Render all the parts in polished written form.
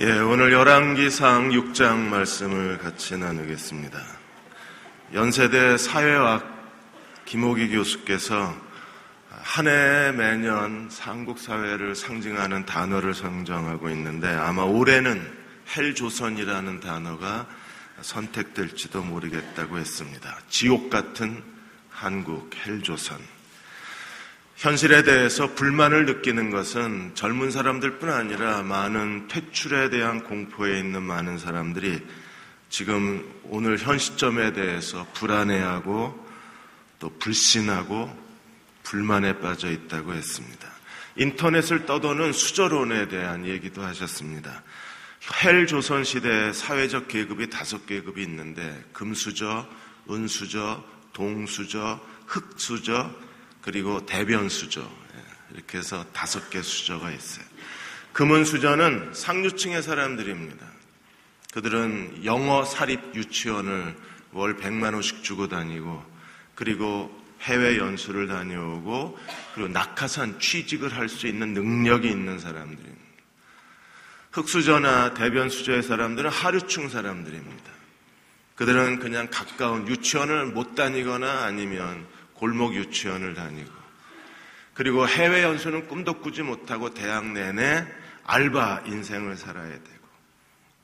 오늘 열왕기상 6장 말씀을 같이 나누겠습니다. 연세대 사회학 김호기 교수께서 한 해 매년 한국사회를 상징하는 단어를 선정하고 있는데 아마 올해는 헬조선이라는 단어가 선택될지도 모르겠다고 했습니다. 지옥 같은 한국, 헬조선. 현실에 대해서 불만을 느끼는 것은 젊은 사람들뿐 아니라 많은 퇴출에 대한 공포에 있는 많은 사람들이 지금 오늘 현 시점에 대해서 불안해하고 또 불신하고 불만에 빠져 있다고 했습니다. 인터넷을 떠도는 수저론에 대한 얘기도 하셨습니다. 헬조선 시대의 사회적 계급이 5계급이 있는데 금수저, 은수저, 동수저, 흑수저, 그리고 대변수저, 이렇게 해서 5개 수저가 있어요. 금은 수저는 상류층의 사람들입니다. 그들은 영어 사립 유치원을 월 100만 원씩 주고 다니고, 그리고 해외 연수를 다녀오고, 그리고 낙하산 취직을 할 수 있는 능력이 있는 사람들입니다. 흑수저나 대변수저의 사람들은 하류층 사람들입니다. 그들은 그냥 가까운 유치원을 못 다니거나 아니면 골목 유치원을 다니고, 그리고 해외 연수는 꿈도 꾸지 못하고 대학 내내 알바 인생을 살아야 되고,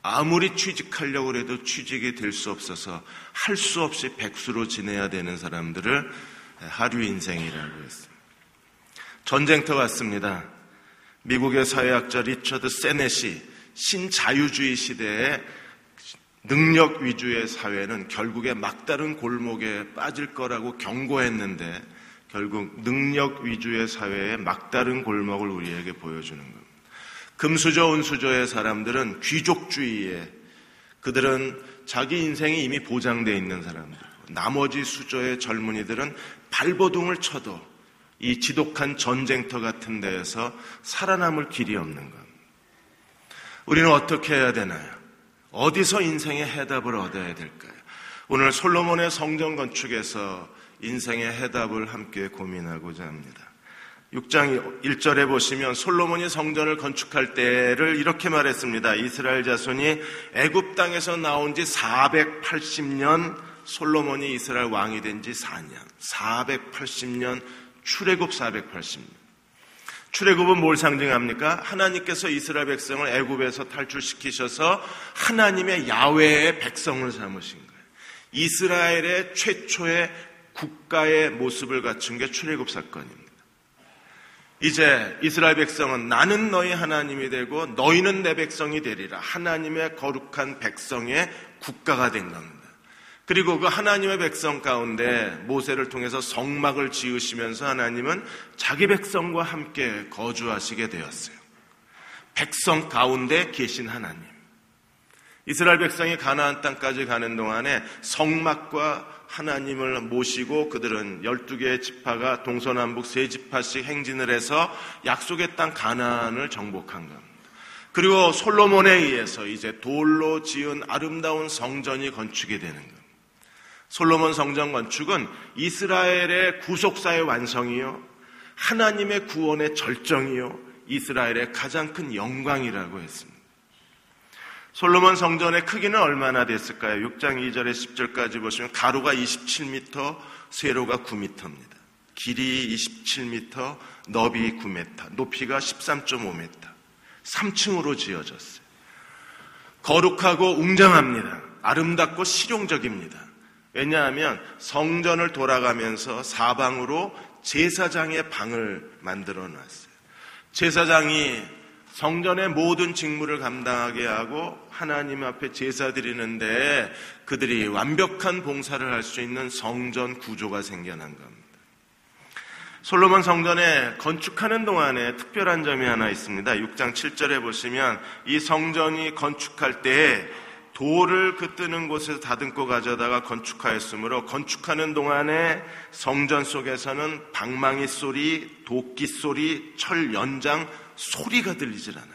아무리 취직하려고 해도 취직이 될 수 없어서 할 수 없이 백수로 지내야 되는 사람들을 하류 인생이라고 했습니다. 전쟁터 같습니다. 미국의 사회학자 리처드 세넷이 신자유주의 시대에 능력 위주의 사회는 결국에 막다른 골목에 빠질 거라고 경고했는데 결국 능력 위주의 사회의 막다른 골목을 우리에게 보여주는 겁니다. 금수저, 은수저의 사람들은 귀족주의에, 그들은 자기 인생이 이미 보장되어 있는 사람들, 나머지 수저의 젊은이들은 발버둥을 쳐도 이 지독한 전쟁터 같은 데에서 살아남을 길이 없는 겁니다. 우리는 어떻게 해야 되나요? 어디서 인생의 해답을 얻어야 될까요? 오늘 솔로몬의 성전 건축에서 인생의 해답을 함께 고민하고자 합니다. 6장 1절에 보시면 솔로몬이 성전을 건축할 때를 이렇게 말했습니다. 이스라엘 자손이 애굽 땅에서 나온 지 480년, 솔로몬이 이스라엘 왕이 된 지 4년, 480년, 출애굽 480년. 출애굽은 뭘 상징합니까? 하나님께서 이스라엘 백성을 애굽에서 탈출시키셔서 하나님의 야훼의 백성을 삼으신 거예요. 이스라엘의 최초의 국가의 모습을 갖춘 게 출애굽 사건입니다. 이제 이스라엘 백성은 나는 너희 하나님이 되고 너희는 내 백성이 되리라. 하나님의 거룩한 백성의 국가가 된 겁니다. 그리고 그 하나님의 백성 가운데 모세를 통해서 성막을 지으시면서 하나님은 자기 백성과 함께 거주하시게 되었어요. 백성 가운데 계신 하나님. 이스라엘 백성이 가나안 땅까지 가는 동안에 성막과 하나님을 모시고 그들은 12개의 지파가 동서남북 3지파씩 행진을 해서 약속의 땅 가나안을 정복한 겁니다. 그리고 솔로몬에 의해서 이제 돌로 지은 아름다운 성전이 건축이 되는 겁니다. 솔로몬 성전 건축은 이스라엘의 구속사의 완성이요, 하나님의 구원의 절정이요, 이스라엘의 가장 큰 영광이라고 했습니다. 솔로몬 성전의 크기는 얼마나 됐을까요? 6장 2절에 10절까지 보시면 가로가 27m, 세로가 9m입니다. 길이 27m, 너비 9m, 높이가 13.5m. 3층으로 지어졌어요. 거룩하고 웅장합니다. 아름답고 실용적입니다. 왜냐하면 성전을 돌아가면서 사방으로 제사장의 방을 만들어 놨어요. 제사장이 성전의 모든 직무를 감당하게 하고 하나님 앞에 제사 드리는데 그들이 완벽한 봉사를 할 수 있는 성전 구조가 생겨난 겁니다. 솔로몬 성전에 건축하는 동안에 특별한 점이 하나 있습니다. 6장 7절에 보시면 이 성전이 건축할 때에 돌을 그 뜨는 곳에서 다듬고 가져다가 건축하였으므로 건축하는 동안에 성전 속에서는 방망이 소리, 도끼 소리, 철 연장 소리가 들리질 않았어요.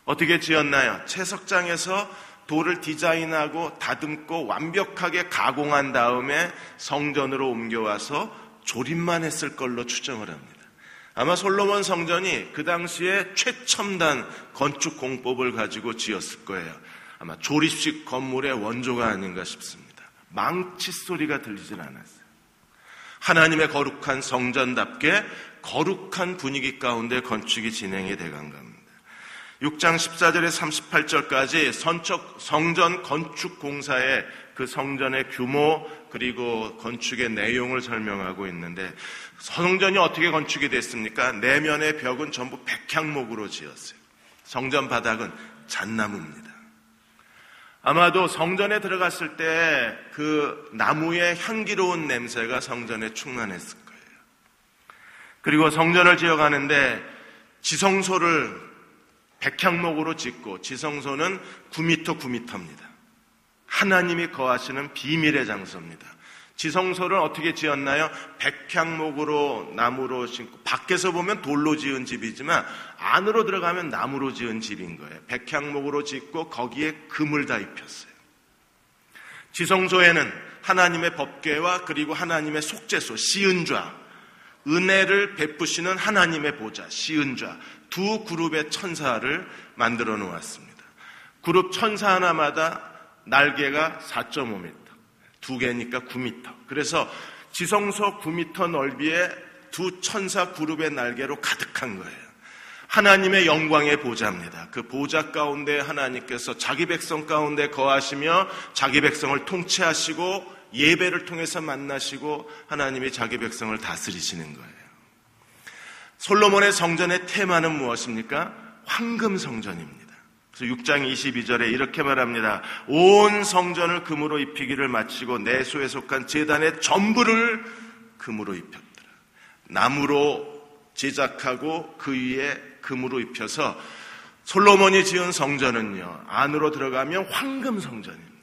어떻게 지었나요? 채석장에서 돌을 디자인하고 다듬고 완벽하게 가공한 다음에 성전으로 옮겨와서 조립만 했을 걸로 추정을 합니다. 아마 솔로몬 성전이 그 당시에 최첨단 건축 공법을 가지고 지었을 거예요. 아마 조립식 건물의 원조가 아닌가 싶습니다. 망치 소리가 들리질 않았어요. 하나님의 거룩한 성전답게 거룩한 분위기 가운데 건축이 진행이 돼간 겁니다. 6장 14절에 38절까지 성전 건축 공사의 그 성전의 규모 그리고 건축의 내용을 설명하고 있는데, 성전이 어떻게 건축이 됐습니까? 내면의 벽은 전부 백향목으로 지었어요. 성전 바닥은 잣나무입니다. 아마도 성전에 들어갔을 때 그 나무의 향기로운 냄새가 성전에 충만했을 거예요. 그리고 성전을 지어가는데 지성소를 백향목으로 짓고, 지성소는 9m입니다. 하나님이 거하시는 비밀의 장소입니다. 지성소를 어떻게 지었나요? 백향목으로 나무로 짓고, 밖에서 보면 돌로 지은 집이지만 안으로 들어가면 나무로 지은 집인 거예요. 백향목으로 짓고 거기에 금을 다 입혔어요. 지성소에는 하나님의 법궤와 그리고 하나님의 속죄소 시은좌, 은혜를 베푸시는 하나님의 보좌 시은좌, 두 그룹의 천사를 만들어 놓았습니다. 그룹 천사 하나마다 날개가 4.5m, 두 개니까 9m. 그래서 지성소 9m 넓이에 두 천사 그룹의 날개로 가득한 거예요. 하나님의 영광의 보좌입니다. 그 보좌 가운데 하나님께서 자기 백성 가운데 거하시며 자기 백성을 통치하시고 예배를 통해서 만나시고 하나님이 자기 백성을 다스리시는 거예요. 솔로몬의 성전의 테마는 무엇입니까? 황금 성전입니다. 그래서 6장 22절에 이렇게 말합니다. 온 성전을 금으로 입히기를 마치고 내 소에 속한 제단의 전부를 금으로 입혔더라. 나무로 제작하고 그 위에 금으로 입혀서 솔로몬이 지은 성전은요, 안으로 들어가면 황금 성전입니다.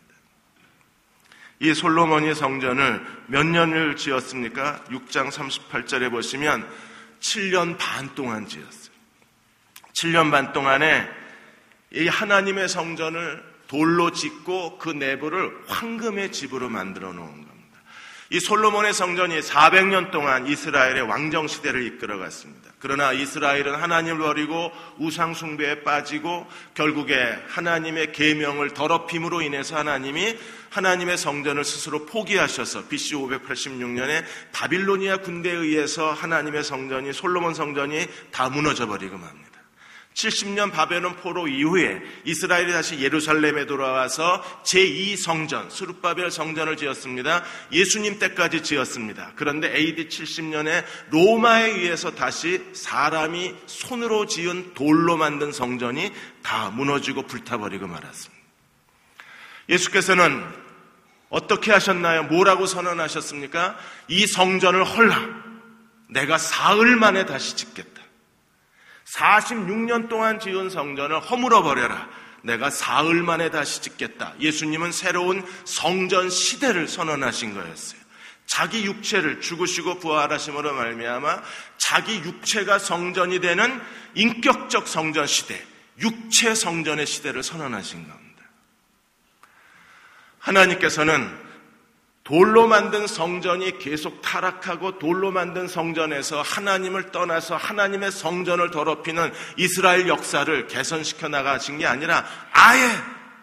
이 솔로몬이 성전을 몇 년을 지었습니까? 6장 38절에 보시면 7년 반 동안 지었어요. 7년 반 동안에 이 하나님의 성전을 돌로 짓고 그 내부를 황금의 집으로 만들어 놓은 겁니다. 이 솔로몬의 성전이 400년 동안 이스라엘의 왕정 시대를 이끌어갔습니다. 그러나 이스라엘은 하나님을 버리고 우상 숭배에 빠지고 결국에 하나님의 계명을 더럽힘으로 인해서 하나님이 하나님의 성전을 스스로 포기하셔서 BC 586년에 바빌로니아 군대에 의해서 하나님의 성전이, 솔로몬 성전이 다 무너져 버리고 맙니다. 70년 바벨론 포로 이후에 이스라엘이 다시 예루살렘에 돌아와서 제2성전, 스룹바벨 성전을 지었습니다. 예수님 때까지 지었습니다. 그런데 AD 70년에 로마에 의해서 다시 사람이 손으로 지은 돌로 만든 성전이 다 무너지고 불타버리고 말았습니다. 예수께서는 어떻게 하셨나요? 뭐라고 선언하셨습니까? 이 성전을 헐라, 내가 사흘 만에 다시 짓겠다. 46년 동안 지은 성전을 허물어버려라, 내가 사흘 만에 다시 짓겠다. 예수님은 새로운 성전 시대를 선언하신 거였어요. 자기 육체를 죽으시고 부활하심으로 말미암아 자기 육체가 성전이 되는 인격적 성전 시대, 육체 성전의 시대를 선언하신 겁니다. 하나님께서는 돌로 만든 성전이 계속 타락하고 돌로 만든 성전에서 하나님을 떠나서 하나님의 성전을 더럽히는 이스라엘 역사를 개선시켜 나가신 게 아니라 아예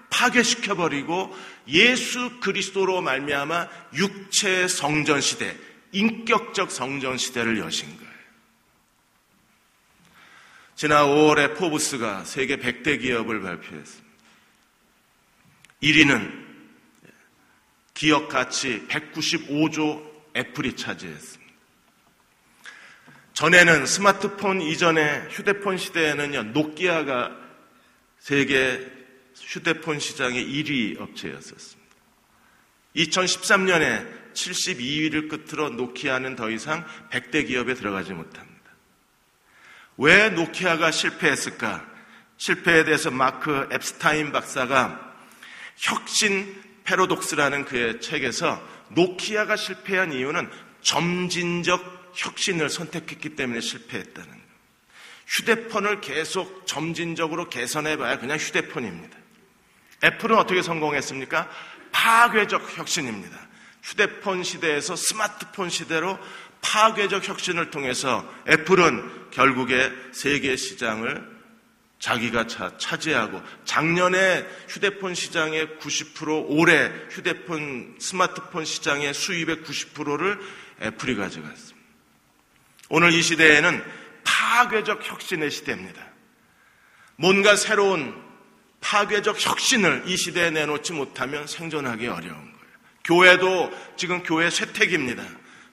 파괴시켜버리고 예수 그리스도로 말미암아 육체의 성전 시대, 인격적 성전 시대를 여신 거예요. 지난 5월에 포브스가 세계 100대 기업을 발표했습니다. 1위는 기업 가치 195조 애플이 차지했습니다. 전에는 스마트폰 이전에 휴대폰 시대에는요, 노키아가 세계 휴대폰 시장의 1위 업체였었습니다. 2013년에 72위를 끝으로 노키아는 더 이상 100대 기업에 들어가지 못합니다. 왜 노키아가 실패했을까? 실패에 대해서 마크 앱스타인 박사가 혁신 패러독스라는 그의 책에서 노키아가 실패한 이유는 점진적 혁신을 선택했기 때문에 실패했다는 거예요. 휴대폰을 계속 점진적으로 개선해봐야 그냥 휴대폰입니다. 애플은 어떻게 성공했습니까? 파괴적 혁신입니다. 휴대폰 시대에서 스마트폰 시대로 파괴적 혁신을 통해서 애플은 결국에 세계 시장을 자기가 차지하고 작년에 휴대폰 시장의 90%, 올해 스마트폰 시장의 수입의 90%를 애플이 가져갔습니다. 오늘 이 시대에는 파괴적 혁신의 시대입니다. 뭔가 새로운 파괴적 혁신을 이 시대에 내놓지 못하면 생존하기 어려운 거예요. 교회도 지금 교회 쇠퇴기입니다.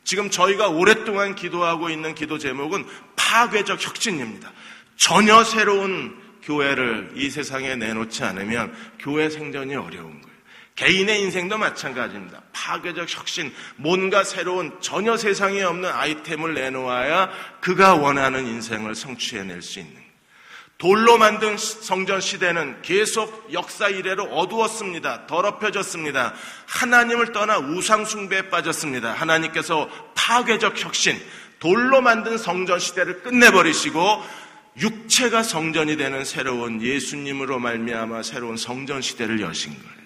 지금 저희가 오랫동안 기도하고 있는 기도 제목은 파괴적 혁신입니다. 전혀 새로운 교회를 이 세상에 내놓지 않으면 교회 생존이 어려운 거예요. 개인의 인생도 마찬가지입니다. 파괴적 혁신, 뭔가 새로운 전혀 세상에 없는 아이템을 내놓아야 그가 원하는 인생을 성취해낼 수 있는 거예요. 돌로 만든 성전 시대는 계속 역사 이래로 어두웠습니다. 더럽혀졌습니다. 하나님을 떠나 우상 숭배에 빠졌습니다. 하나님께서 파괴적 혁신, 돌로 만든 성전 시대를 끝내버리시고 육체가 성전이 되는 새로운 예수님으로 말미암아 새로운 성전 시대를 여신 거예요.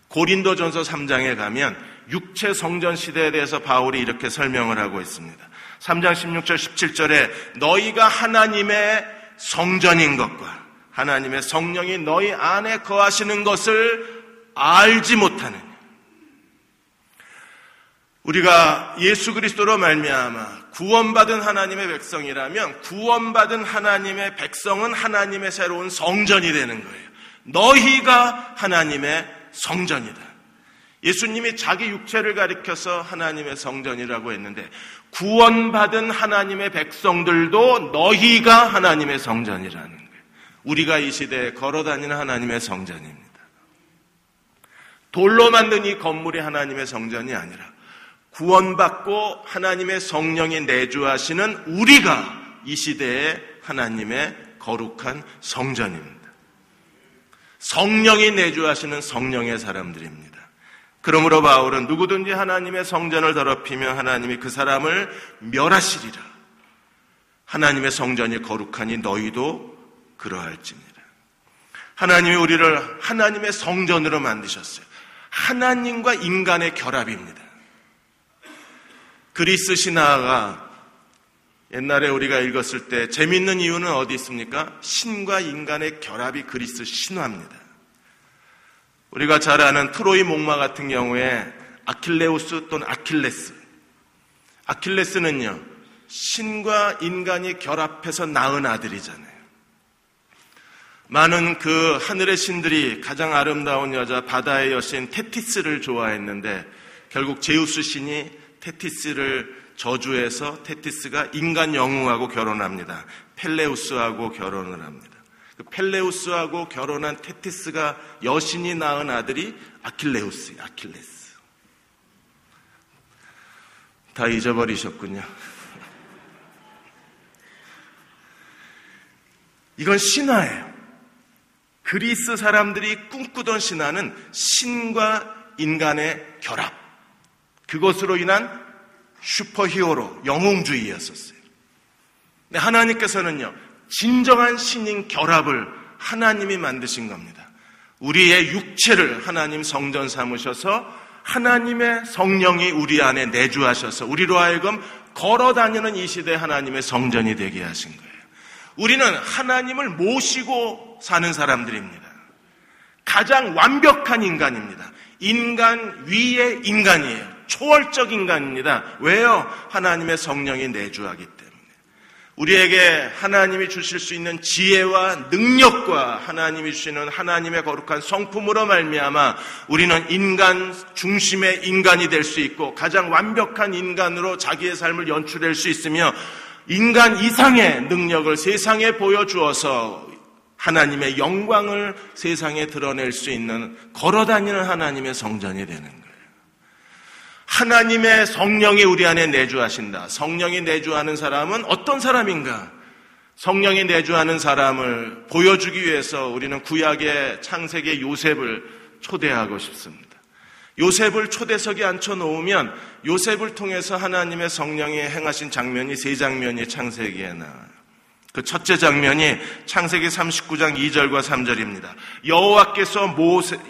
고린도전서 3장에 가면 육체 성전 시대에 대해서 바울이 이렇게 설명을 하고 있습니다. 3장 16절 17절에 너희가 하나님의 성전인 것과 하나님의 성령이 너희 안에 거하시는 것을 알지 못하느냐. 우리가 예수 그리스도로 말미암아 구원받은 하나님의 백성이라면 구원받은 하나님의 백성은 하나님의 새로운 성전이 되는 거예요. 너희가 하나님의 성전이다. 예수님이 자기 육체를 가리켜서 하나님의 성전이라고 했는데 구원받은 하나님의 백성들도 너희가 하나님의 성전이라는 거예요. 우리가 이 시대에 걸어다니는 하나님의 성전입니다. 돌로 만든 이 건물이 하나님의 성전이 아니라 구원받고 하나님의 성령이 내주하시는 우리가 이 시대에 하나님의 거룩한 성전입니다. 성령이 내주하시는 성령의 사람들입니다. 그러므로 바울은 누구든지 하나님의 성전을 더럽히면 하나님이 그 사람을 멸하시리라. 하나님의 성전이 거룩하니 너희도 그러할지니라. 하나님이 우리를 하나님의 성전으로 만드셨어요. 하나님과 인간의 결합입니다. 그리스 신화가 옛날에 우리가 읽었을 때 재밌는 이유는 어디 있습니까? 신과 인간의 결합이 그리스 신화입니다. 우리가 잘 아는 트로이 목마 같은 경우에 아킬레우스 또는 아킬레스는요 신과 인간이 결합해서 낳은 아들이잖아요. 많은 그 하늘의 신들이 가장 아름다운 여자 바다의 여신 테티스를 좋아했는데 결국 제우스 신이 테티스를 저주해서 테티스가 인간 영웅하고 결혼합니다. 펠레우스하고 결혼을 합니다. 그 펠레우스하고 결혼한 테티스가 여신이 낳은 아들이 아킬레스. 다 잊어버리셨군요. 이건 신화예요. 그리스 사람들이 꿈꾸던 신화는 신과 인간의 결합. 그것으로 인한 슈퍼히어로, 영웅주의였었어요. 근데 하나님께서는요, 진정한 신인 결합을 하나님이 만드신 겁니다. 우리의 육체를 하나님 성전 삼으셔서 하나님의 성령이 우리 안에 내주하셔서 우리로 하여금 걸어다니는 이 시대 하나님의 성전이 되게 하신 거예요. 우리는 하나님을 모시고 사는 사람들입니다. 가장 완벽한 인간입니다. 인간 위의 인간이에요. 초월적 인간입니다. 왜요? 하나님의 성령이 내주하기 때문에. 우리에게 하나님이 주실 수 있는 지혜와 능력과 하나님이 주시는 하나님의 거룩한 성품으로 말미암아 우리는 인간 중심의 인간이 될 수 있고 가장 완벽한 인간으로 자기의 삶을 연출할 수 있으며 인간 이상의 능력을 세상에 보여주어서 하나님의 영광을 세상에 드러낼 수 있는 걸어다니는 하나님의 성전이 되는 거예요. 하나님의 성령이 우리 안에 내주하신다. 성령이 내주하는 사람은 어떤 사람인가? 성령이 내주하는 사람을 보여주기 위해서 우리는 구약의 창세기의 요셉을 초대하고 싶습니다. 요셉을 초대석에 앉혀놓으면 요셉을 통해서 하나님의 성령이 행하신 장면이 세 장면이 창세기에 나와요. 그 첫째 장면이 창세기 39장 2절과 3절입니다. 여호와께서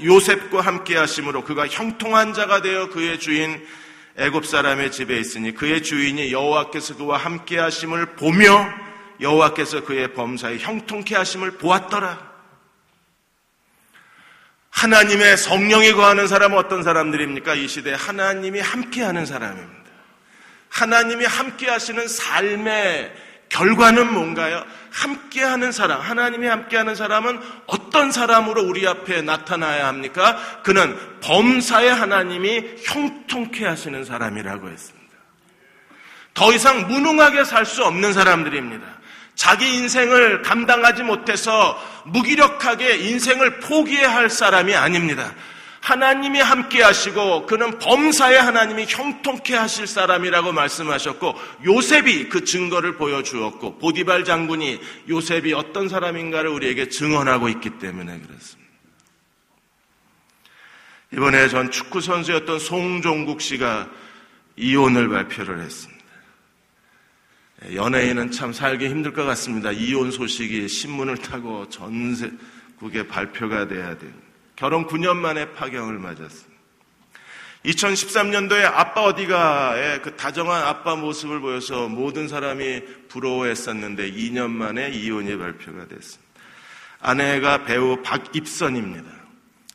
요셉과 함께 하심으로 그가 형통한 자가 되어 그의 주인 애굽 사람의 집에 있으니 그의 주인이 여호와께서 그와 함께 하심을 보며 여호와께서 그의 범사에 형통케 하심을 보았더라. 하나님의 성령이 거하는 사람은 어떤 사람들입니까? 이 시대에 하나님이 함께하는 사람입니다. 하나님이 함께하시는 삶의 결과는 뭔가요? 함께하는 사람, 하나님이 함께하는 사람은 어떤 사람으로 우리 앞에 나타나야 합니까? 그는 범사의 하나님이 형통케 하시는 사람이라고 했습니다. 더 이상 무능하게 살 수 없는 사람들입니다. 자기 인생을 감당하지 못해서 무기력하게 인생을 포기해야 할 사람이 아닙니다. 하나님이 함께 하시고 그는 범사의 하나님이 형통케 하실 사람이라고 말씀하셨고 요셉이 그 증거를 보여주었고 보디발 장군이 요셉이 어떤 사람인가를 우리에게 증언하고 있기 때문에 그렇습니다. 이번에 전 축구 선수였던 송종국 씨가 이혼을 발표를 했습니다. 연예인은 참 살기 힘들 것 같습니다. 이혼 소식이 신문을 타고 전국에 발표가 돼야 됩니다. 결혼 9년 만에 파경을 맞았습니다. 2013년도에 아빠 어디가의 그 다정한 아빠 모습을 보여서 모든 사람이 부러워했었는데 2년 만에 이혼이 발표가 됐습니다. 아내가 배우 박입선입니다.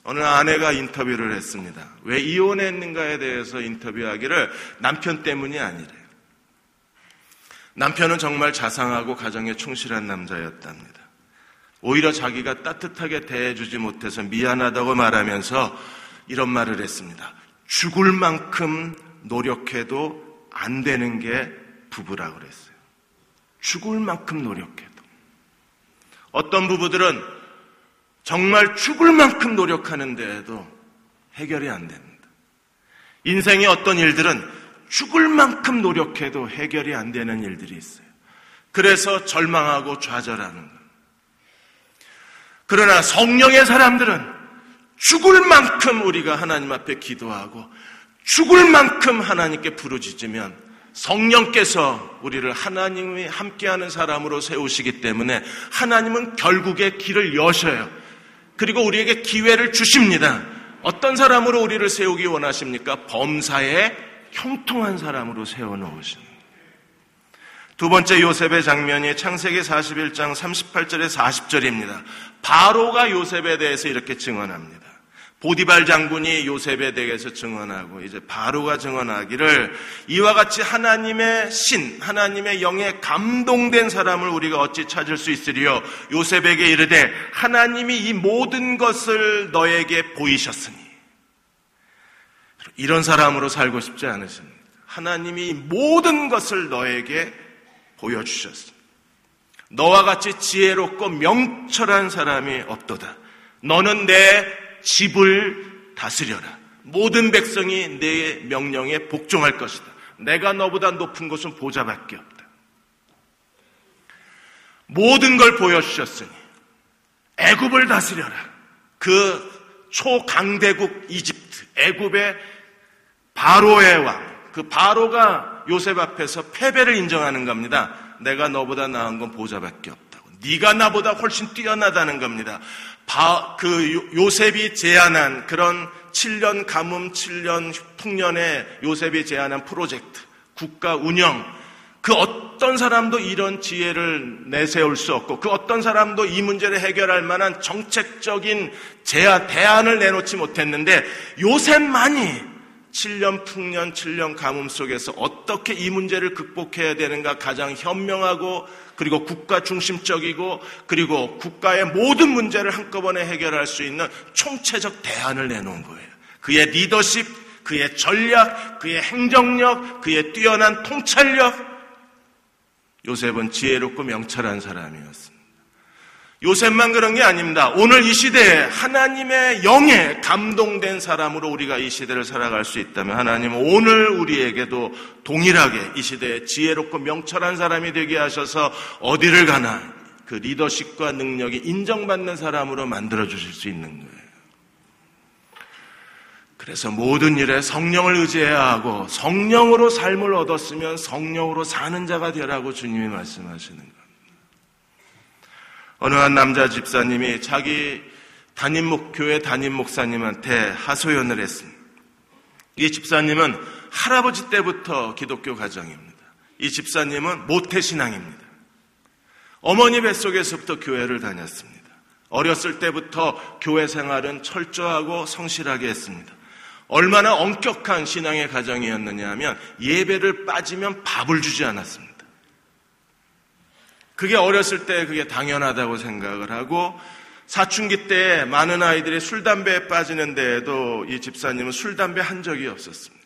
어느 아내가 인터뷰를 했습니다. 왜 이혼했는가에 대해서 인터뷰하기를 남편 때문이 아니래요. 남편은 정말 자상하고 가정에 충실한 남자였답니다. 오히려 자기가 따뜻하게 대해주지 못해서 미안하다고 말하면서 이런 말을 했습니다. 죽을 만큼 노력해도 안 되는 게 부부라고 그랬어요. 죽을 만큼 노력해도. 어떤 부부들은 정말 죽을 만큼 노력하는데도 해결이 안 됩니다. 인생의 어떤 일들은 죽을 만큼 노력해도 해결이 안 되는 일들이 있어요. 그래서 절망하고 좌절하는 거예요. 그러나 성령의 사람들은 죽을 만큼 우리가 하나님 앞에 기도하고 죽을 만큼 하나님께 부르짖으면 성령께서 우리를 하나님이 함께하는 사람으로 세우시기 때문에 하나님은 결국에 길을 여셔요. 그리고 우리에게 기회를 주십니다. 어떤 사람으로 우리를 세우기 원하십니까? 범사에 형통한 사람으로 세워놓으십니다. 두 번째 요셉의 장면이 창세기 41장 38절에서 40절입니다. 바로가 요셉에 대해서 이렇게 증언합니다. 보디발 장군이 요셉에 대해서 증언하고 이제 바로가 증언하기를 이와 같이 하나님의 신, 하나님의 영에 감동된 사람을 우리가 어찌 찾을 수 있으리요? 요셉에게 이르되 하나님이 이 모든 것을 너에게 보이셨으니. 이런 사람으로 살고 싶지 않으십니까? 하나님이 이 모든 것을 너에게 보여주셨습니다. 너와 같이 지혜롭고 명철한 사람이 없도다. 너는 내 집을 다스려라. 모든 백성이 내 명령에 복종할 것이다. 내가 너보다 높은 곳은 보좌밖에 없다. 모든 걸 보여주셨으니 애굽을 다스려라. 그 초강대국 이집트, 애굽의 바로의 왕, 그 바로가 요셉 앞에서 패배를 인정하는 겁니다. 내가 너보다 나은 건 보좌밖에 없다고. 네가 나보다 훨씬 뛰어나다는 겁니다. 요셉이 제안한 그런 7년 가뭄, 7년 풍년에 요셉이 제안한 프로젝트, 국가 운영, 그 어떤 사람도 이런 지혜를 내세울 수 없고 그 어떤 사람도 이 문제를 해결할 만한 정책적인 대안을 내놓지 못했는데 요셉만이 7년 풍년, 7년 가뭄 속에서 어떻게 이 문제를 극복해야 되는가 가장 현명하고 그리고 국가 중심적이고 그리고 국가의 모든 문제를 한꺼번에 해결할 수 있는 총체적 대안을 내놓은 거예요. 그의 리더십, 그의 전략, 그의 행정력, 그의 뛰어난 통찰력. 요셉은 지혜롭고 명철한 사람이었습니다. 요셉만 그런 게 아닙니다. 오늘 이 시대에 하나님의 영에 감동된 사람으로 우리가 이 시대를 살아갈 수 있다면 하나님은 오늘 우리에게도 동일하게 이 시대에 지혜롭고 명철한 사람이 되게 하셔서 어디를 가나 그 리더십과 능력이 인정받는 사람으로 만들어주실 수 있는 거예요. 그래서 모든 일에 성령을 의지해야 하고 성령으로 삶을 얻었으면 성령으로 사는 자가 되라고 주님이 말씀하시는 겁니다. 어느 한 남자 집사님이 자기 교회 담임 목사님한테 하소연을 했습니다. 이 집사님은 할아버지 때부터 기독교 가정입니다. 이 집사님은 모태신앙입니다. 어머니 뱃속에서부터 교회를 다녔습니다. 어렸을 때부터 교회 생활은 철저하고 성실하게 했습니다. 얼마나 엄격한 신앙의 가정이었느냐 하면 예배를 빠지면 밥을 주지 않았습니다. 그게 어렸을 때 그게 당연하다고 생각을 하고 사춘기 때 많은 아이들이 술, 담배에 빠지는 데에도 이 집사님은 술, 담배 한 적이 없었습니다.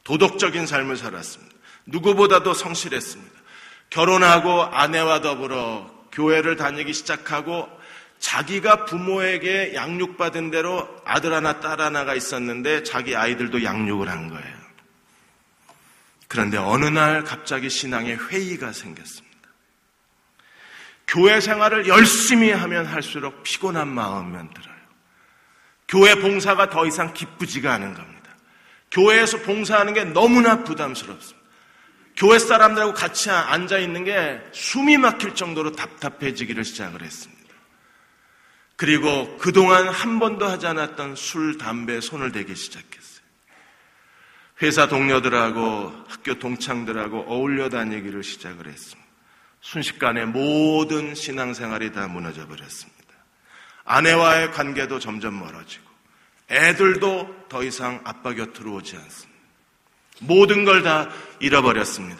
도덕적인 삶을 살았습니다. 누구보다도 성실했습니다. 결혼하고 아내와 더불어 교회를 다니기 시작하고 자기가 부모에게 양육받은 대로 아들 하나 딸 하나가 있었는데 자기 아이들도 양육을 한 거예요. 그런데 어느 날 갑자기 신앙에 회의가 생겼습니다. 교회 생활을 열심히 하면 할수록 피곤한 마음만 들어요. 교회 봉사가 더 이상 기쁘지가 않은 겁니다. 교회에서 봉사하는 게 너무나 부담스럽습니다. 교회 사람들하고 같이 앉아있는 게 숨이 막힐 정도로 답답해지기를 시작을 했습니다. 그리고 그동안 한 번도 하지 않았던 술, 담배에 손을 대기 시작했어요. 회사 동료들하고 학교 동창들하고 어울려 다니기를 시작을 했습니다. 순식간에 모든 신앙생활이 다 무너져 버렸습니다. 아내와의 관계도 점점 멀어지고 애들도 더 이상 아빠 곁으로 오지 않습니다. 모든 걸 다 잃어버렸습니다.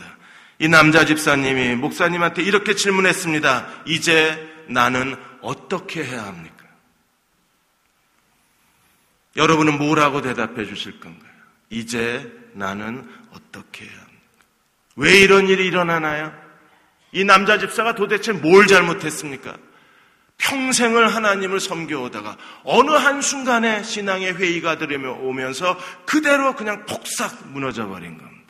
이 남자 집사님이 목사님한테 이렇게 질문했습니다. 이제 나는 어떻게 해야 합니까? 여러분은 뭐라고 대답해 주실 건가요? 이제 나는 어떻게 해야 합니까? 왜 이런 일이 일어나나요? 이 남자 집사가 도대체 뭘 잘못했습니까? 평생을 하나님을 섬겨오다가 어느 한순간에 신앙의 회의가 들어오면서 그대로 그냥 폭삭 무너져 버린 겁니다.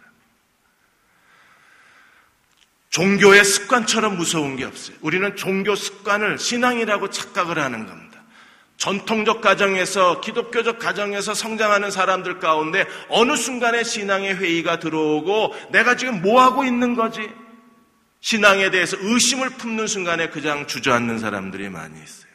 종교의 습관처럼 무서운 게 없어요. 우리는 종교 습관을 신앙이라고 착각을 하는 겁니다. 전통적 가정에서, 기독교적 가정에서 성장하는 사람들 가운데 어느 순간에 신앙의 회의가 들어오고 내가 지금 뭐 하고 있는 거지? 신앙에 대해서 의심을 품는 순간에 그냥 주저앉는 사람들이 많이 있어요.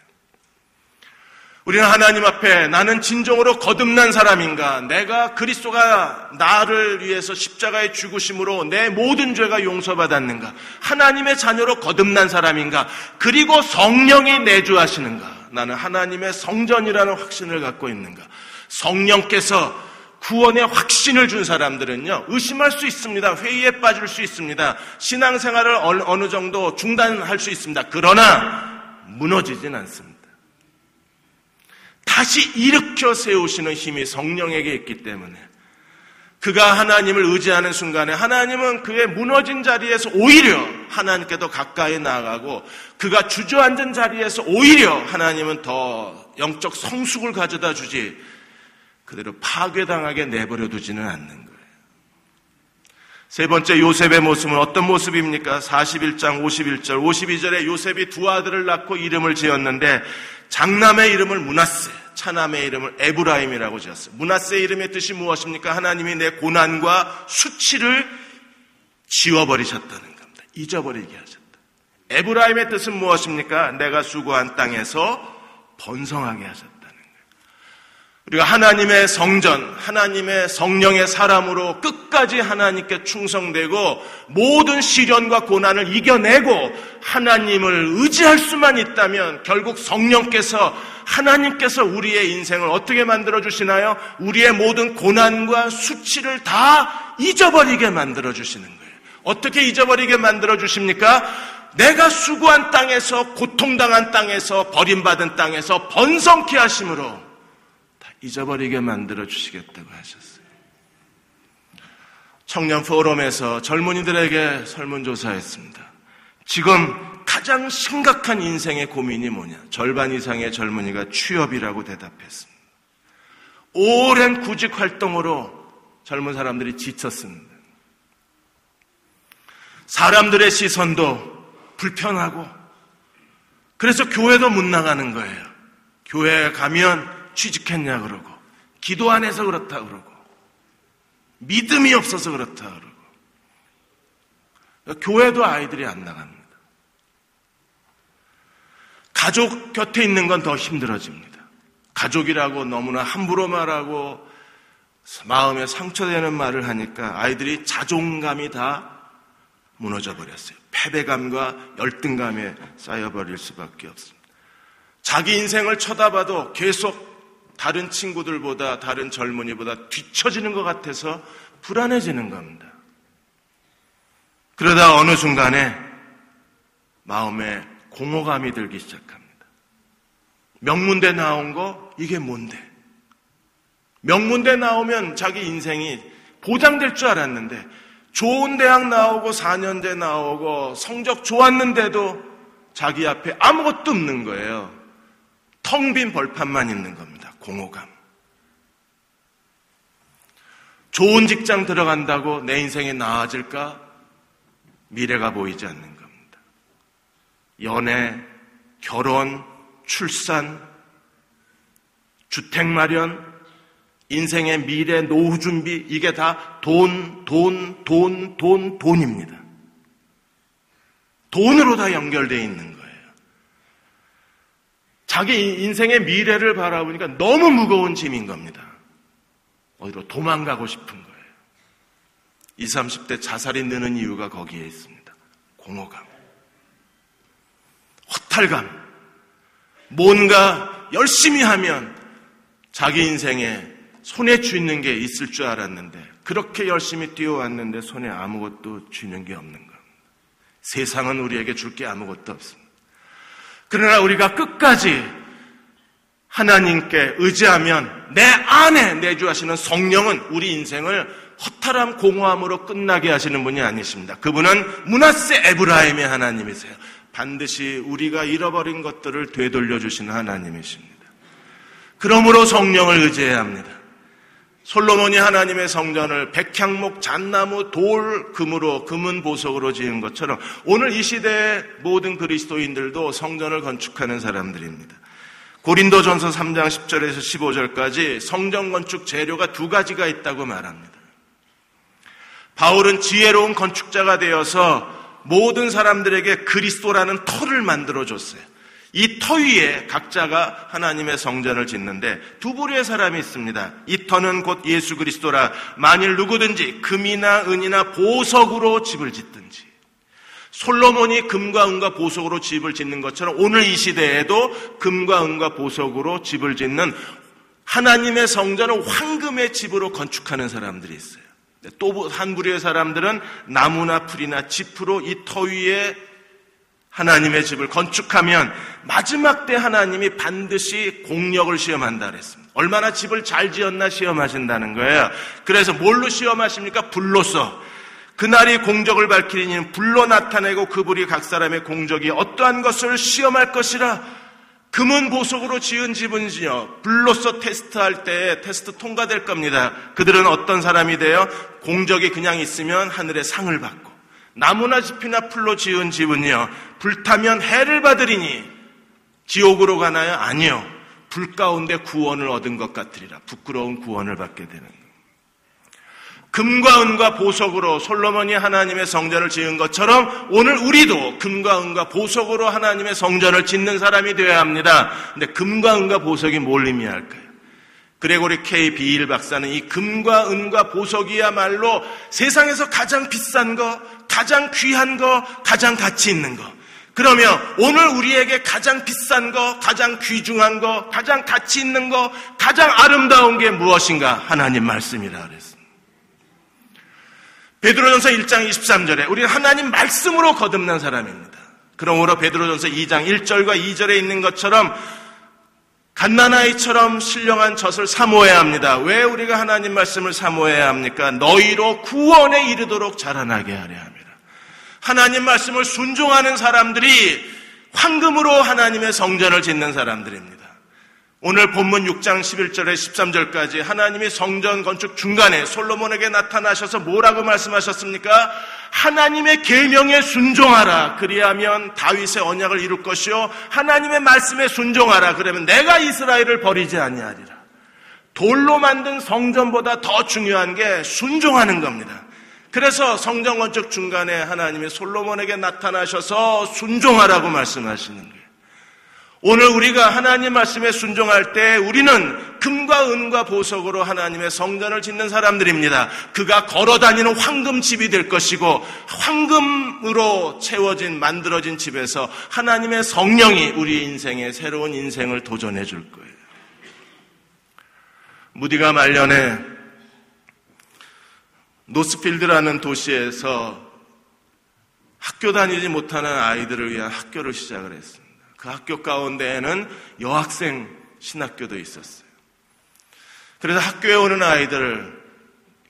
우리는 하나님 앞에 나는 진정으로 거듭난 사람인가? 내가 그리스도가 나를 위해서 십자가의 죽으심으로 내 모든 죄가 용서받았는가? 하나님의 자녀로 거듭난 사람인가? 그리고 성령이 내주하시는가? 나는 하나님의 성전이라는 확신을 갖고 있는가? 성령께서 구원의 확신을 준 사람들은요, 의심할 수 있습니다. 회의에 빠질 수 있습니다. 신앙생활을 어느 정도 중단할 수 있습니다. 그러나 무너지진 않습니다. 다시 일으켜 세우시는 힘이 성령에게 있기 때문에 그가 하나님을 의지하는 순간에 하나님은 그의 무너진 자리에서 오히려 하나님께 더 가까이 나아가고 그가 주저앉은 자리에서 오히려 하나님은 더 영적 성숙을 가져다 주지 그대로 파괴당하게 내버려 두지는 않는 거예요. 세 번째 요셉의 모습은 어떤 모습입니까? 41장 51절 52절에 요셉이 두 아들을 낳고 이름을 지었는데 장남의 이름을 므낫세, 차남의 이름을 에브라임이라고 지었어요. 므낫세의 이름의 뜻이 무엇입니까? 하나님이 내 고난과 수치를 지워버리셨다는 겁니다. 잊어버리게 하셨다. 에브라임의 뜻은 무엇입니까? 내가 수고한 땅에서 번성하게 하셨다는 거예요. 우리가 하나님의 성전, 하나님의 성령의 사람으로 끝까지 하나님께 충성되고 모든 시련과 고난을 이겨내고 하나님을 의지할 수만 있다면 결국 성령께서 하나님께서 우리의 인생을 어떻게 만들어주시나요? 우리의 모든 고난과 수치를 다 잊어버리게 만들어주시는 거예요. 어떻게 잊어버리게 만들어주십니까? 내가 수고한 땅에서, 고통당한 땅에서, 버림받은 땅에서 번성케 하심으로 다 잊어버리게 만들어주시겠다고 하셨어요. 청년 포럼에서 젊은이들에게 설문조사했습니다. 지금 가장 심각한 인생의 고민이 뭐냐? 절반 이상의 젊은이가 취업이라고 대답했습니다. 오랜 구직 활동으로 젊은 사람들이 지쳤습니다. 사람들의 시선도 불편하고 그래서 교회도 못 나가는 거예요. 교회에 가면 취직했냐 그러고 기도 안 해서 그렇다 그러고 믿음이 없어서 그렇다 그러고 교회도 아이들이 안 나갑니다. 가족 곁에 있는 건 더 힘들어집니다. 가족이라고 너무나 함부로 말하고 마음에 상처되는 말을 하니까 아이들이 자존감이 다 무너져 버렸어요. 패배감과 열등감에 쌓여버릴 수밖에 없습니다. 자기 인생을 쳐다봐도 계속 다른 친구들보다, 다른 젊은이보다 뒤처지는 것 같아서 불안해지는 겁니다. 그러다 어느 순간에 마음에 공허감이 들기 시작합니다. 명문대 나온 거 이게 뭔데? 명문대 나오면 자기 인생이 보장될 줄 알았는데 좋은 대학 나오고 4년제 나오고 성적 좋았는데도 자기 앞에 아무것도 없는 거예요. 텅 빈 벌판만 있는 겁니다. 공허감. 좋은 직장 들어간다고 내 인생이 나아질까? 미래가 보이지 않는 겁니다. 연애, 결혼, 출산, 주택 마련, 인생의 미래, 노후 준비, 이게 다 돈입니다. 돈으로 다 연결되어 있는 거예요. 자기 인생의 미래를 바라보니까 너무 무거운 짐인 겁니다. 어디로 도망가고 싶은 거예요. 20, 30대 자살이 느는 이유가 거기에 있습니다. 공허감, 허탈감, 뭔가 열심히 하면 자기 인생에 손에 쥐는 게 있을 줄 알았는데 그렇게 열심히 뛰어왔는데 손에 아무것도 쥐는 게 없는 겁니다. 세상은 우리에게 줄 게 아무것도 없습니다. 그러나 우리가 끝까지 하나님께 의지하면 내 안에 내주하시는 성령은 우리 인생을 허탈함 공허함으로 끝나게 하시는 분이 아니십니다. 그분은 므낫세 에브라임의 하나님이세요. 반드시 우리가 잃어버린 것들을 되돌려주시는 하나님이십니다. 그러므로 성령을 의지해야 합니다. 솔로몬이 하나님의 성전을 백향목, 잣나무, 돌, 금으로, 금은 보석으로 지은 것처럼 오늘 이 시대의 모든 그리스도인들도 성전을 건축하는 사람들입니다. 고린도전서 3장 10절에서 15절까지 성전 건축 재료가 두 가지가 있다고 말합니다. 바울은 지혜로운 건축자가 되어서 모든 사람들에게 그리스도라는 터를 만들어줬어요. 이 터 위에 각자가 하나님의 성전을 짓는데 두 부류의 사람이 있습니다. 이 터는 곧 예수 그리스도라. 만일 누구든지 금이나 은이나 보석으로 집을 짓든지. 솔로몬이 금과 은과 보석으로 집을 짓는 것처럼 오늘 이 시대에도 금과 은과 보석으로 집을 짓는 하나님의 성전을 황금의 집으로 건축하는 사람들이 있어요. 또 한 부류의 사람들은 나무나 풀이나 짚으로 이 터 위에 하나님의 집을 건축하면 마지막 때 하나님이 반드시 공력을 시험한다 그랬습니다. 얼마나 집을 잘 지었나 시험하신다는 거예요. 그래서 뭘로 시험하십니까? 불로써. 그날이 공적을 밝히는 이는 불로 나타내고 그 불이 각 사람의 공적이 어떠한 것을 시험할 것이라. 금은 보석으로 지은 집은요, 불로써 테스트할 때 테스트 통과될 겁니다. 그들은 어떤 사람이 돼요? 공적이 그냥 있으면 하늘의 상을 받고, 나무나 짚이나 풀로 지은 집은요, 불타면 해를 받으리니 지옥으로 가나요? 아니요. 불 가운데 구원을 얻은 것 같으리라. 부끄러운 구원을 받게 되는 거예요. 금과 은과 보석으로 솔로몬이 하나님의 성전을 지은 것처럼 오늘 우리도 금과 은과 보석으로 하나님의 성전을 짓는 사람이 되어야 합니다. 근데 금과 은과 보석이 뭘 의미할까요? 그레고리 K. 비일 박사는 이 금과 은과 보석이야말로 세상에서 가장 비싼 거, 가장 귀한 거, 가장 가치 있는 거. 그러면 오늘 우리에게 가장 비싼 거, 가장 귀중한 거, 가장 가치 있는 거, 가장 아름다운 게 무엇인가? 하나님 말씀이라 그랬습니다. 베드로전서 1장 23절에 우리는 하나님 말씀으로 거듭난 사람입니다. 그러므로 베드로전서 2장 1절과 2절에 있는 것처럼 갓난아이처럼 신령한 젖을 사모해야 합니다. 왜 우리가 하나님 말씀을 사모해야 합니까? 너희로 구원에 이르도록 자라나게 하려 합니다. 하나님 말씀을 순종하는 사람들이 황금으로 하나님의 성전을 짓는 사람들입니다. 오늘 본문 6장 11절에 13절까지 하나님이 성전 건축 중간에 솔로몬에게 나타나셔서 뭐라고 말씀하셨습니까? 하나님의 계명에 순종하라. 그리하면 다윗의 언약을 이룰 것이요 하나님의 말씀에 순종하라. 그러면 내가 이스라엘을 버리지 아니하리라. 돌로 만든 성전보다 더 중요한 게 순종하는 겁니다. 그래서 성전 건축 중간에 하나님이 솔로몬에게 나타나셔서 순종하라고 말씀하시는 거예요. 오늘 우리가 하나님 말씀에 순종할 때 우리는 금과 은과 보석으로 하나님의 성전을 짓는 사람들입니다. 그가 걸어다니는 황금집이 될 것이고 황금으로 채워진 만들어진 집에서 하나님의 성령이 우리 인생의 새로운 인생을 도전해 줄 거예요. 무디가 말년에 노스필드라는 도시에서 학교 다니지 못하는 아이들을 위한 학교를 시작을 했습니다. 그 학교 가운데에는 여학생 신학교도 있었어요. 그래서 학교에 오는 아이들을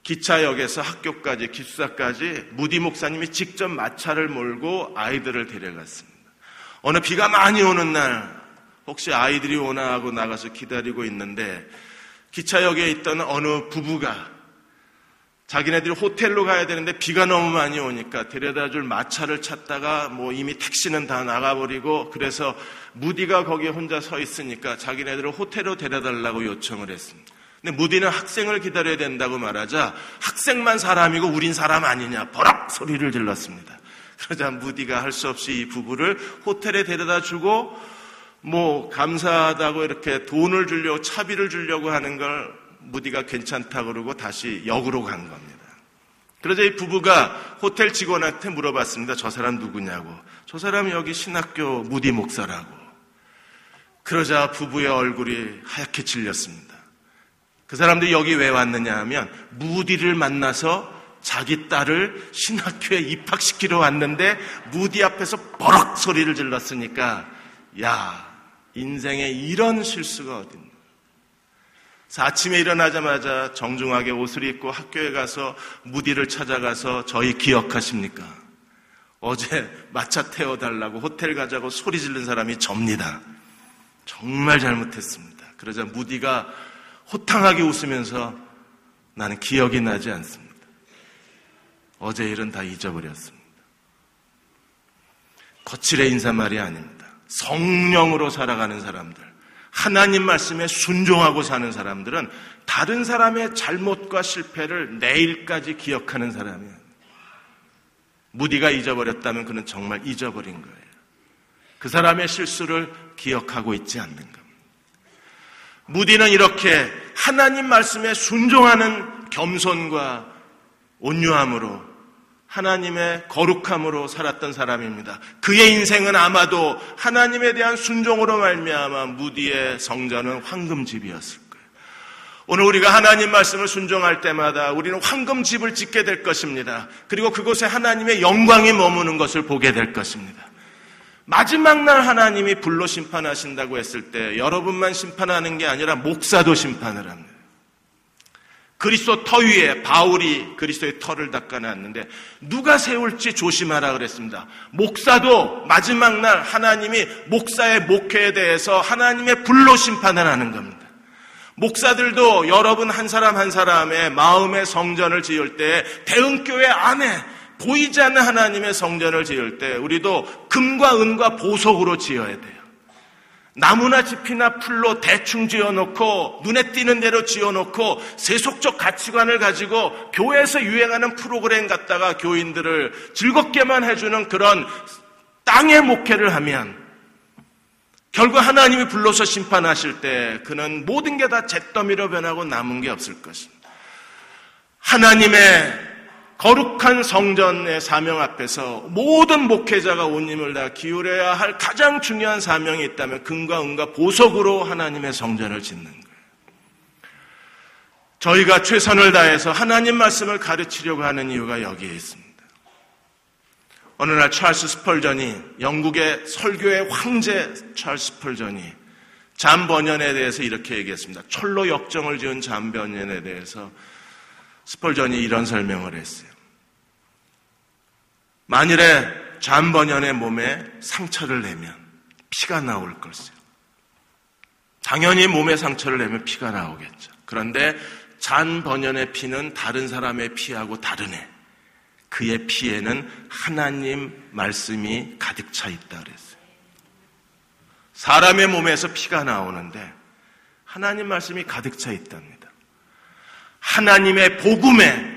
기차역에서 학교까지, 기숙사까지 무디 목사님이 직접 마차를 몰고 아이들을 데려갔습니다. 어느 비가 많이 오는 날 혹시 아이들이 오나 하고 나가서 기다리고 있는데 기차역에 있던 어느 부부가 자기네들이 호텔로 가야 되는데 비가 너무 많이 오니까 데려다줄 마차를 찾다가 이미 택시는 다 나가버리고 그래서 무디가 거기에 혼자 서 있으니까 자기네들을 호텔로 데려달라고 요청을 했습니다. 근데 무디는 학생을 기다려야 된다고 말하자 학생만 사람이고 우린 사람 아니냐 버럭 소리를 질렀습니다. 그러자 무디가 할 수 없이 이 부부를 호텔에 데려다주고 감사하다고 이렇게 돈을 주려고 차비를 주려고 하는 걸 무디가 괜찮다고 그러고 다시 역으로 간 겁니다. 그러자 이 부부가 호텔 직원한테 물어봤습니다. 저 사람 누구냐고. 저 사람이 여기 신학교 무디 목사라고. 그러자 부부의 얼굴이 하얗게 질렸습니다. 그 사람들이 여기 왜 왔느냐 하면 무디를 만나서 자기 딸을 신학교에 입학시키러 왔는데 무디 앞에서 버럭 소리를 질렀으니까 인생에 이런 실수가 어딨나. 그래서 아침에 일어나자마자 정중하게 옷을 입고 학교에 가서 무디를 찾아가서 저희 기억하십니까? 어제 마차 태워달라고 호텔 가자고 소리 지른 사람이 접니다. 정말 잘못했습니다. 그러자 무디가 호탕하게 웃으면서 나는 기억이 나지 않습니다. 어제 일은 다 잊어버렸습니다. 거칠의 인사말이 아닙니다. 성령으로 살아가는 사람들, 하나님 말씀에 순종하고 사는 사람들은 다른 사람의 잘못과 실패를 내일까지 기억하는 사람이에요. 무디가 잊어버렸다면 그는 정말 잊어버린 거예요. 그 사람의 실수를 기억하고 있지 않는 겁니다. 무디는 이렇게 하나님 말씀에 순종하는 겸손과 온유함으로 하나님의 거룩함으로 살았던 사람입니다. 그의 인생은 아마도 하나님에 대한 순종으로 말미암아 무디의 성전은 황금집이었을 거예요. 오늘 우리가 하나님 말씀을 순종할 때마다 우리는 황금집을 짓게 될 것입니다. 그리고 그곳에 하나님의 영광이 머무는 것을 보게 될 것입니다. 마지막 날 하나님이 불로 심판하신다고 했을 때 여러분만 심판하는 게 아니라 목사도 심판을 합니다. 그리스도 터 위에 바울이 그리스도의 터를 닦아놨는데 누가 세울지 조심하라 그랬습니다. 목사도 마지막 날 하나님이 목사의 목회에 대해서 하나님의 불로 심판을 하는 겁니다. 목사들도 여러분 한 사람 한 사람의 마음의 성전을 지을 때 대흥교회 안에 보이지 않는 하나님의 성전을 지을 때 우리도 금과 은과 보석으로 지어야 돼요. 나무나 짚이나 풀로 대충 지어놓고 눈에 띄는 대로 지어놓고 세속적 가치관을 가지고 교회에서 유행하는 프로그램 갖다가 교인들을 즐겁게만 해주는 그런 땅의 목회를 하면 결국 하나님이 불러서 심판하실 때 그는 모든 게 다 잿더미로 변하고 남은 게 없을 것입니다. 하나님의 거룩한 성전의 사명 앞에서 모든 목회자가 온 힘을 다 기울여야 할 가장 중요한 사명이 있다면 금과 은과 보석으로 하나님의 성전을 짓는 거예요. 저희가 최선을 다해서 하나님 말씀을 가르치려고 하는 이유가 여기에 있습니다. 어느 날 찰스 스펄전이 영국의 설교의 황제 찰스 스펄전이 잠 번연에 대해서 이렇게 얘기했습니다. 철로 역정을 지은 잠 번연에 대해서 스펄전이 이런 설명을 했어요. 만일에 잠 번연의 몸에 상처를 내면 피가 나올 걸세. 당연히 몸에 상처를 내면 피가 나오겠죠. 그런데 잠 번연의 피는 다른 사람의 피하고 다르네. 그의 피에는 하나님 말씀이 가득 차 있다 그랬어요. 사람의 몸에서 피가 나오는데 하나님 말씀이 가득 차 있답니다. 하나님의 복음의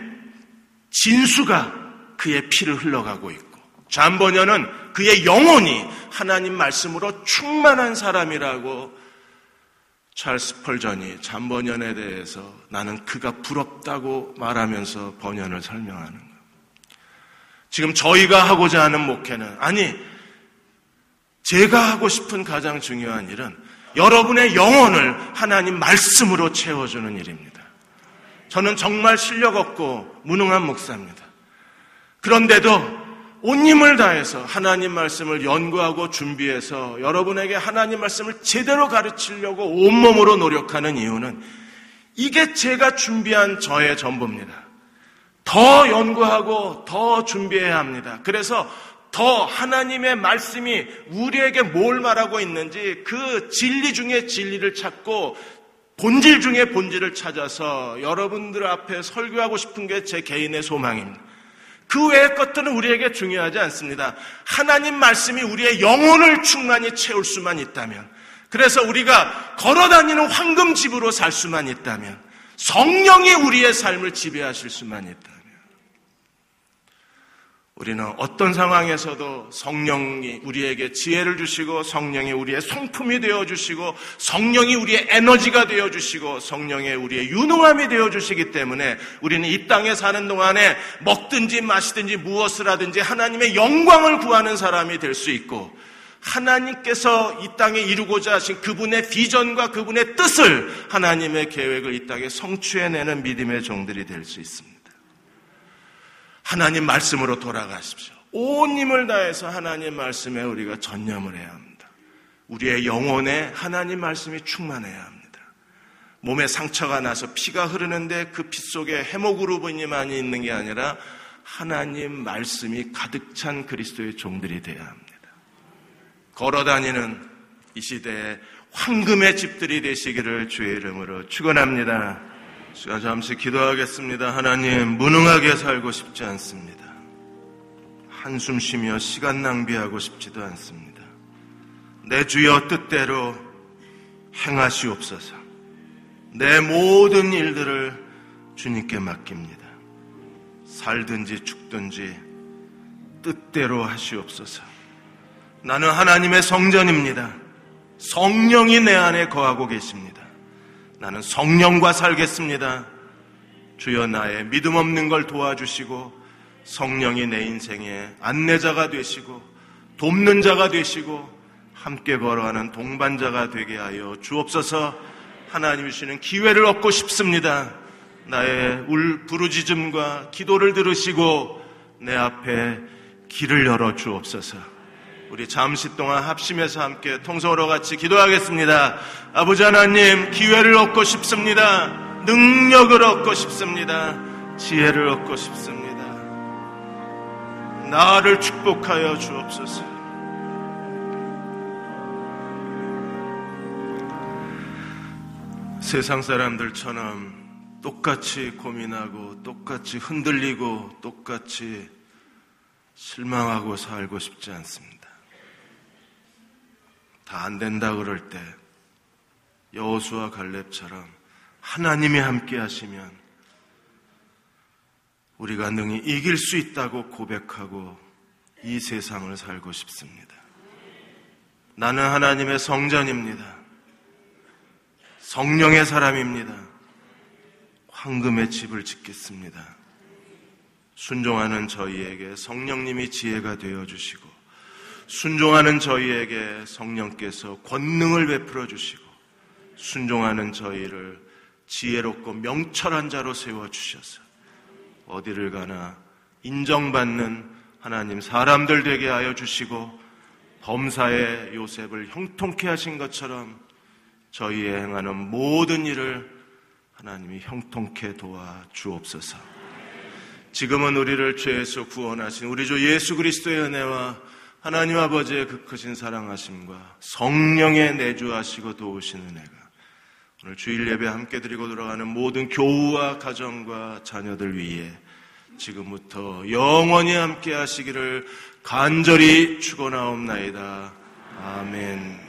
진수가 그의 피를 흘러가고 있고 잠 번연은 그의 영혼이 하나님 말씀으로 충만한 사람이라고 찰스 펄전이 잠번연에 대해서 나는 그가 부럽다고 말하면서 번연을 설명하는 거예요. 지금 저희가 하고자 하는 목회는, 아니, 제가 하고 싶은 가장 중요한 일은 여러분의 영혼을 하나님 말씀으로 채워주는 일입니다. 저는 정말 실력 없고 무능한 목사입니다. 그런데도 온 힘을 다해서 하나님 말씀을 연구하고 준비해서 여러분에게 하나님 말씀을 제대로 가르치려고 온몸으로 노력하는 이유는 이게 제가 준비한 저의 전부입니다. 더 연구하고 더 준비해야 합니다. 그래서 더 하나님의 말씀이 우리에게 뭘 말하고 있는지 그 진리 중에 진리를 찾고 본질 중에 본질을 찾아서 여러분들 앞에 설교하고 싶은 게 제 개인의 소망입니다. 그 외의 것들은 우리에게 중요하지 않습니다. 하나님 말씀이 우리의 영혼을 충만히 채울 수만 있다면, 그래서 우리가 걸어다니는 황금집으로 살 수만 있다면, 성령이 우리의 삶을 지배하실 수만 있다면, 우리는 어떤 상황에서도 성령이 우리에게 지혜를 주시고 성령이 우리의 성품이 되어주시고 성령이 우리의 에너지가 되어주시고 성령이 우리의 유능함이 되어주시기 때문에 우리는 이 땅에 사는 동안에 먹든지 마시든지 무엇을 하든지 하나님의 영광을 구하는 사람이 될 수 있고, 하나님께서 이 땅에 이루고자 하신 그분의 비전과 그분의 뜻을, 하나님의 계획을 이 땅에 성취해내는 믿음의 종들이 될 수 있습니다. 하나님 말씀으로 돌아가십시오. 온 힘을 다해서 하나님 말씀에 우리가 전념을 해야 합니다. 우리의 영혼에 하나님 말씀이 충만해야 합니다. 몸에 상처가 나서 피가 흐르는데 그 피 속에 헤모그로빈이 있는 게 아니라 하나님 말씀이 가득 찬 그리스도의 종들이 되어야 합니다. 걸어다니는 이 시대에 황금의 집들이 되시기를 주의 이름으로 축원합니다. 시간 잠시 기도하겠습니다. 하나님, 무능하게 살고 싶지 않습니다. 한숨 쉬며 시간 낭비하고 싶지도 않습니다. 내 주여 뜻대로 행하시옵소서. 내 모든 일들을 주님께 맡깁니다. 살든지 죽든지 뜻대로 하시옵소서. 나는 하나님의 성전입니다. 성령이 내 안에 거하고 계십니다. 나는 성령과 살겠습니다. 주여, 나의 믿음 없는 걸 도와주시고 성령이 내 인생의 안내자가 되시고 돕는 자가 되시고 함께 걸어가는 동반자가 되게 하여 주옵소서. 하나님이 주시는 기회를 얻고 싶습니다. 나의 부르짖음과 기도를 들으시고 내 앞에 길을 열어 주옵소서. 우리 잠시 동안 합심해서 함께 통성으로 같이 기도하겠습니다. 아버지 하나님, 기회를 얻고 싶습니다. 능력을 얻고 싶습니다. 지혜를 얻고 싶습니다. 나를 축복하여 주옵소서. 세상 사람들처럼 똑같이 고민하고 똑같이 흔들리고 똑같이 실망하고 살고 싶지 않습니다. 다 안 된다 그럴 때 여호수아 갈렙처럼 하나님이 함께 하시면 우리가 능히 이길 수 있다고 고백하고 이 세상을 살고 싶습니다. 나는 하나님의 성전입니다. 성령의 사람입니다. 황금의 집을 짓겠습니다. 순종하는 저희에게 성령님이 지혜가 되어주시고 순종하는 저희에게 성령께서 권능을 베풀어 주시고 순종하는 저희를 지혜롭고 명철한 자로 세워주셔서 어디를 가나 인정받는 하나님 사람들 되게 하여 주시고 범사의 요셉을 형통케 하신 것처럼 저희의 행하는 모든 일을 하나님이 형통케 도와 주옵소서. 지금은 우리를 죄에서 구원하신 우리 주 예수 그리스도의 은혜와 하나님 아버지의 그 크신 사랑하심과 성령의 내주하시고 도우신 은혜가 오늘 주일 예배 함께 드리고 돌아가는 모든 교우와 가정과 자녀들 위에 지금부터 영원히 함께 하시기를 간절히 축원하옵나이다. 아멘.